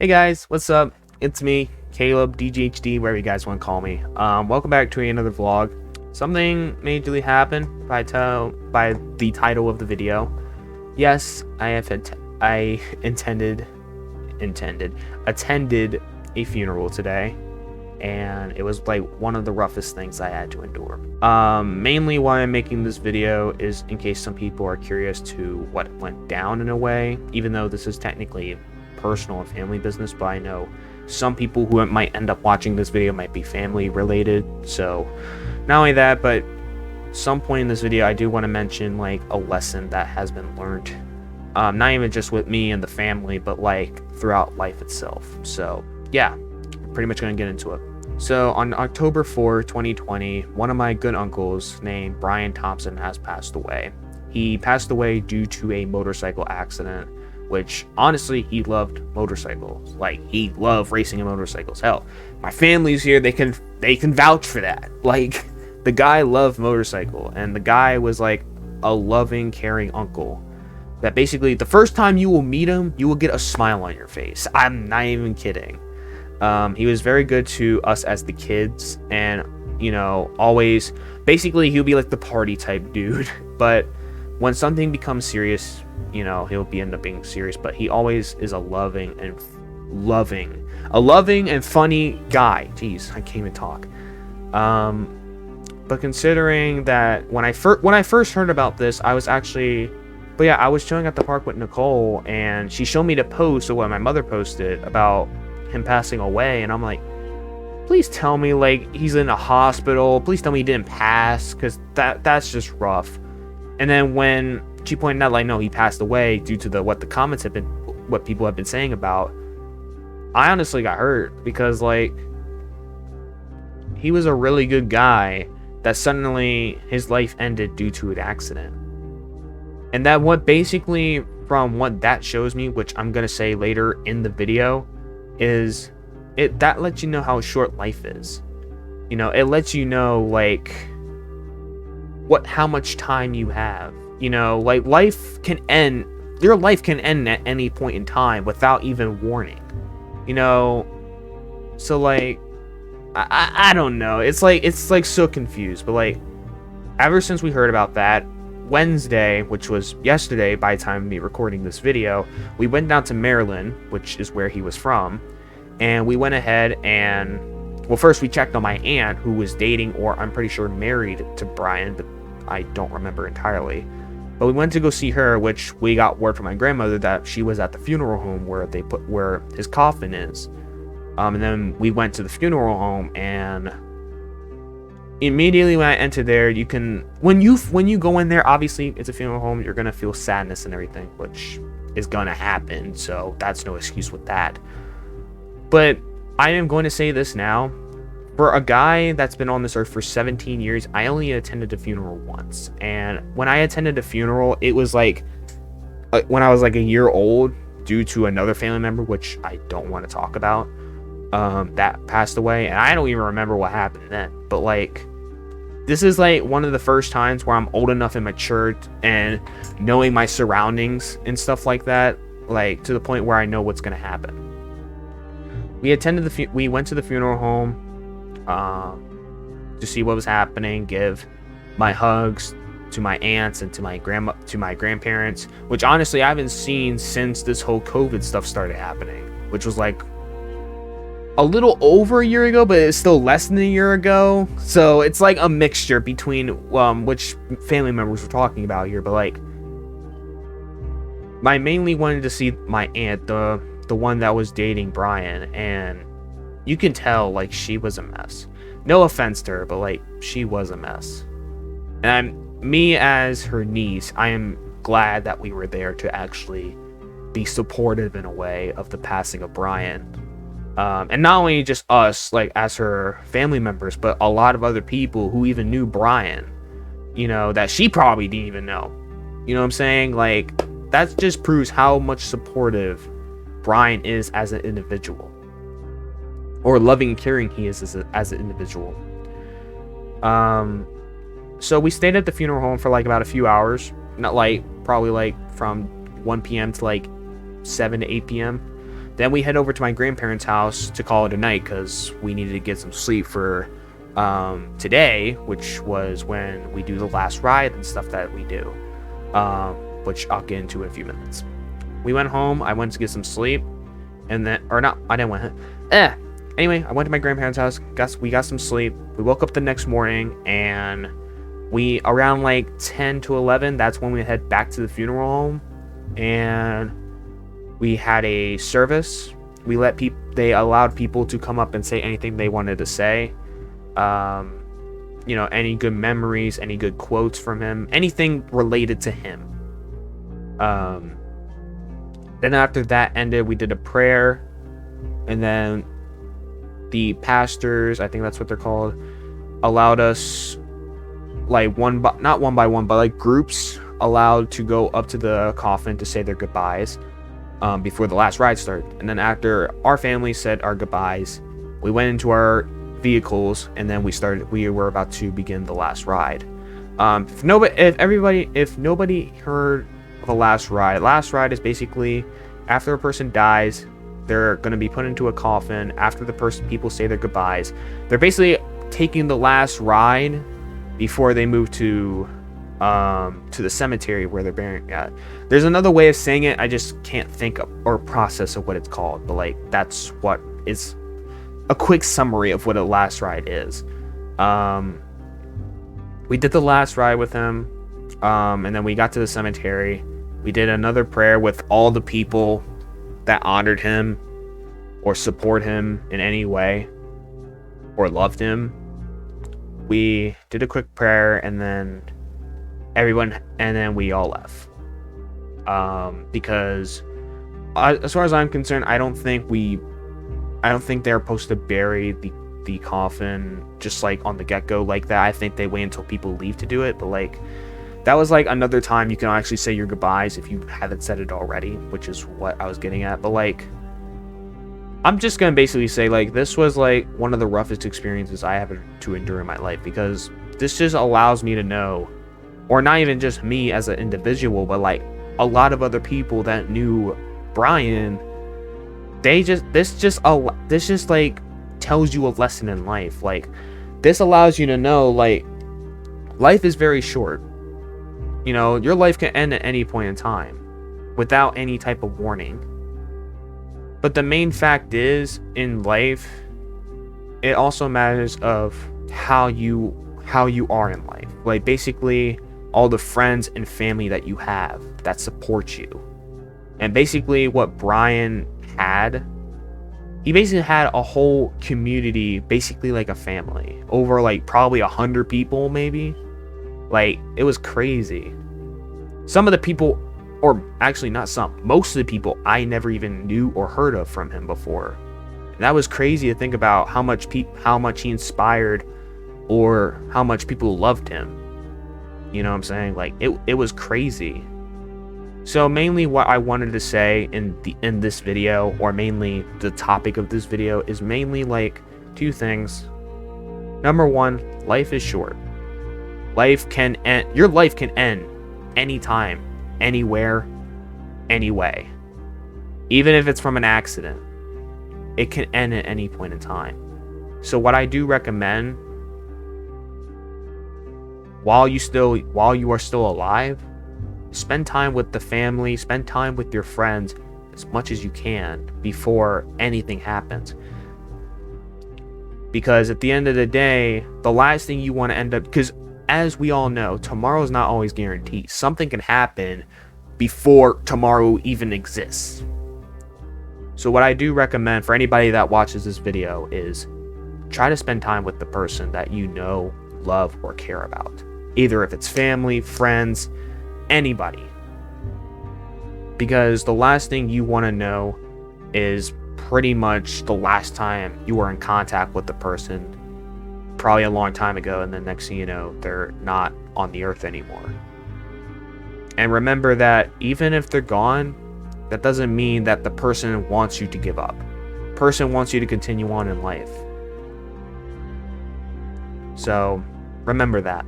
Hey guys, what's up? It's me, Caleb, DGHD, wherever you guys want to call me. Welcome back to another vlog. Something majorly happened by the title of the video. Yes, I attended a funeral today, and it was like one of the roughest things I had to endure. Mainly why I'm making this video is in case some people are curious to what went down in a way, even though this is technically personal and family business, but I know some people who might end up watching this video might be family related. So not only that, but some point in this video I do want to mention like a lesson that has been learned, not even just with me and the family, but like throughout life itself. So yeah, pretty much gonna get into it. So on October 4, 2020, one of my good uncles named Brian Thompson has passed away. He passed away due to a motorcycle accident, which honestly, he loved motorcycles. Like, he loved racing in motorcycles. Hell, my family's here, they can vouch for that. Like, the guy loved motorcycle, and the guy was like a loving, caring uncle that basically the first time you will meet him, you will get a smile on your face. I'm not even kidding. He was very good to us as the kids, and always basically he'll be like the party type dude. But when something becomes serious, he'll end up being serious, but he always is a loving and funny guy. Jeez, I can't even talk. But considering that when I first heard about this, I was chilling at the park with Nicole, and she showed me the post of what my mother posted about him passing away, and I'm like, please tell me like he's in a hospital. Please tell me he didn't pass, because that's just rough. And then when she pointed out, like, no, he passed away due to what people have been saying about, I honestly got hurt, because like he was a really good guy that suddenly his life ended due to an accident. And that basically from what that shows me, which I'm gonna say later in the video, is that lets you know how short life is. It lets you know like how much time you have. Like life can end. Your life can end at any point in time without even warning. So like I don't know. It's like so confused. But like ever since we heard about that Wednesday, which was yesterday by the time of me recording this video, we went down to Maryland, which is where he was from, and we went ahead and, well, first we checked on my aunt, who was dating, or I'm pretty sure married to Brian, but I don't remember entirely. But we went to go see her, which we got word from my grandmother that she was at the funeral home where his coffin is. And then we went to the funeral home, and immediately when I entered there, when you go in there, obviously it's a funeral home, you're gonna feel sadness and everything, which is gonna happen, so that's no excuse with that. But I am going to say this now, for a guy that's been on this earth for 17 years, I only attended a funeral once. And when I attended a funeral, it was like when I was like a year old, due to another family member, which I don't want to talk about, that passed away, and I don't even remember what happened then. But like, this is like one of the first times where I'm old enough and matured and knowing my surroundings and stuff like that, like to the point where I know what's gonna happen. We went to the funeral home to see what was happening, give my hugs to my aunts and to my grandparents, which honestly I haven't seen since this whole COVID stuff started happening, which was like a little over a year ago, but it's still less than a year ago. So it's like a mixture between which family members we're talking about here. But like, I mainly wanted to see my aunt, the one that was dating Brian, and you can tell like she was a mess. No offense to her, but like she was a mess. And me as her niece, I am glad that we were there to actually be supportive in a way of the passing of Brian. And not only just us, like as her family members, but a lot of other people who even knew Brian, that she probably didn't even know. You know what I'm saying? Like, that just proves how much supportive Brian is as an individual, or loving and caring he is as an individual. So we stayed at the funeral home for like about a few hours, not like probably like from 1 p.m. to like 7 to 8 p.m. Then we head over to my grandparents' house to call it a night because we needed to get some sleep for today, which was when we do the last ride and stuff that we do, which I'll get into in a few minutes. We went home. I went to get some sleep, and then, or not, I didn't went. Anyway, I went to my grandparents' house. We got some sleep. We woke up the next morning, and we around like 10 to 11. That's when we head back to the funeral home, and we had a service. They allowed people to come up and say anything they wanted to say. Any good memories, any good quotes from him, anything related to him. Then after that ended, we did a prayer, and then the pastors, I think that's what they're called, allowed us, like not one by one, but like groups allowed to go up to the coffin to say their goodbyes before the last ride started. And then after our family said our goodbyes, we went into our vehicles, and then we were about to begin the last ride. If nobody heard the last ride is basically after a person dies, they're going to be put into a coffin. After people say their goodbyes, they're basically taking the last ride before they move to the cemetery where they're burying at. There's another way of saying it, I just can't think of or process of what it's called, but like that's what is a quick summary of what a last ride is. We did the last ride with him, and then we got to the cemetery. We did another prayer with all the people that honored him or support him in any way or loved him. We did a quick prayer, and then we all left. Because as far as I'm concerned, I don't think they're supposed to bury the coffin just like on the get-go like that. I think they wait until people leave to do it, but like that was like another time you can actually say your goodbyes if you haven't said it already, which is what I was getting at. But like, I'm just gonna basically say like this was like one of the roughest experiences I have to endure in my life, because this just allows me to know, or not even just me as an individual, but like a lot of other people that knew Brian, this just like tells you a lesson in life. Like this allows you to know like life is very short. Your life can end at any point in time without any type of warning. But the main fact is, in life, it also matters of how you are in life. Like basically all the friends and family that you have that support you. And basically what Brian had, he basically had a whole community, basically like a family, over like probably 100 people maybe. Like it was crazy. Some of the people, or actually not some, most of the people I never even knew or heard of from him before. And that was crazy to think about how much he inspired, or how much people loved him. You know what I'm saying? Like it was crazy. So mainly what I wanted to say in this video, or mainly the topic of this video, is mainly like two things. Number one, life is short. Life can end. Your life can end anytime, anywhere, anyway. Even if it's from an accident, it can end at any point in time. So what I do recommend, while you are still alive, spend time with the family, spend time with your friends as much as you can before anything happens. Because at the end of the day, the last thing you want to end up, because as we all know, tomorrow is not always guaranteed. Something can happen before tomorrow even exists. So what I do recommend for anybody that watches this video is try to spend time with the person that you know, love, or care about. Either if it's family, friends, anybody. Because the last thing you want to know is pretty much the last time you were in contact with the person, probably a long time ago, and then next thing you know, they're not on the earth anymore. And remember that even if they're gone, that doesn't mean that the person wants you to give up. The person wants you to continue on in life. So remember that.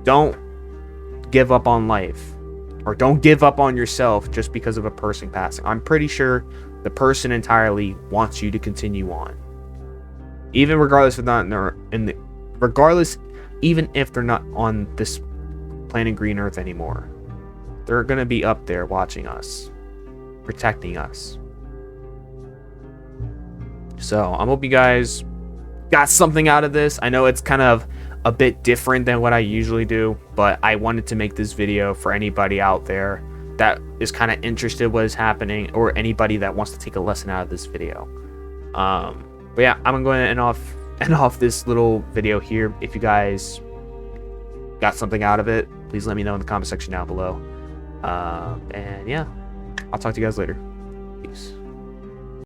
Don't give up on life, or don't give up on yourself just because of a person passing. I'm pretty sure The person entirely wants you to continue on, even regardless if not regardless, even if they're not on this planet Green Earth anymore. They're gonna be up there watching us, protecting us. So I hope you guys got something out of this. I know it's kind of a bit different than what I usually do, but I wanted to make this video for anybody out there that is kind of interested in what is happening, or anybody that wants to take a lesson out of this video. But yeah, I'm going to end off this little video here. If you guys got something out of it, please let me know in the comment section down below. And yeah, I'll talk to you guys later. Peace.